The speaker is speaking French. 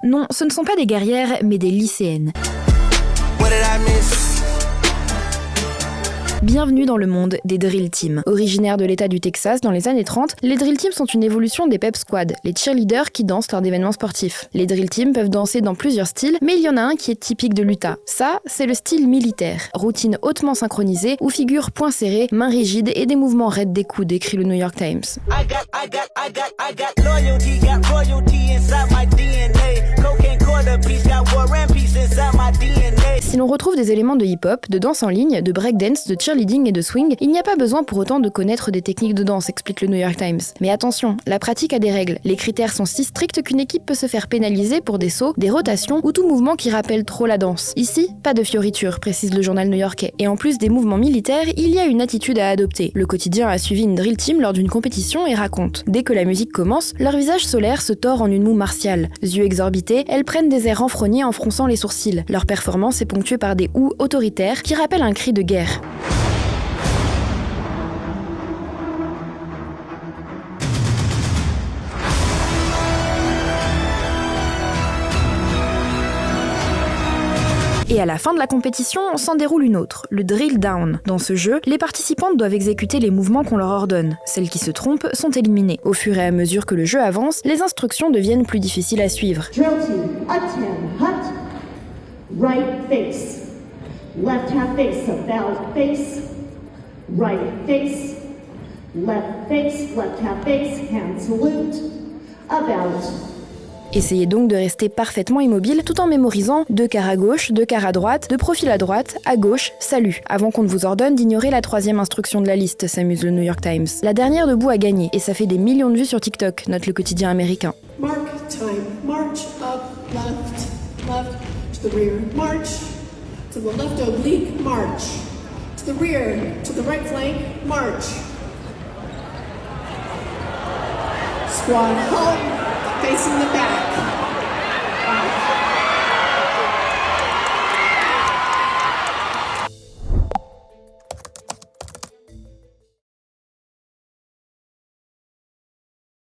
Non, ce ne sont pas des guerrières, mais des lycéennes. Bienvenue dans le monde des Drill Teams. Originaires de l'état du Texas dans les années 30, les Drill Teams sont une évolution des Pep Squad, les cheerleaders qui dansent lors d'événements sportifs. Les Drill Teams peuvent danser dans plusieurs styles, mais il y en a un qui est typique de l'Utah. Ça, c'est le style militaire. Routine hautement synchronisée, où figurent poings serrés, mains rigides et des mouvements raides des coudes, écrit le New York Times. Si l'on retrouve des éléments de hip-hop, de danse en ligne, de breakdance, de cheerleading et de swing, il n'y a pas besoin pour autant de connaître des techniques de danse, explique le New York Times. Mais attention, la pratique a des règles. Les critères sont si stricts qu'une équipe peut se faire pénaliser pour des sauts, des rotations ou tout mouvement qui rappelle trop la danse. Ici, pas de fioritures, précise le journal new-yorkais. Et en plus des mouvements militaires, il y a une attitude à adopter. Le Quotidien a suivi une drill team lors d'une compétition et raconte. Dès que la musique commence, leur visage solaire se tord en une moue martiale. Yeux exorbités, elles prennent des airs renfrognés en fronçant les sourcils. Leur performance est ponctuée par des houes autoritaires qui rappellent un cri de guerre. Et à la fin de la compétition, on s'en déroule une autre, le drill down. Dans ce jeu, les participantes doivent exécuter les mouvements qu'on leur ordonne. Celles qui se trompent sont éliminées. Au fur et à mesure que le jeu avance, les instructions deviennent plus difficiles à suivre. Drill team, attend, hut, right face, left half face, about face, right face, left half face, hand salute, about. Essayez donc de rester parfaitement immobile tout en mémorisant 2 quarts à gauche, 2 quarts à droite, de profil à droite, à gauche, salut, avant qu'on ne vous ordonne d'ignorer la 3e instruction de la liste, s'amuse le New York Times. La dernière debout a gagné, et ça fait des millions de vues sur TikTok, note le quotidien américain. Mark time, march up, left to the rear, march to the left oblique, march to the rear, to the right flank, march. Squad halt. Facing the back.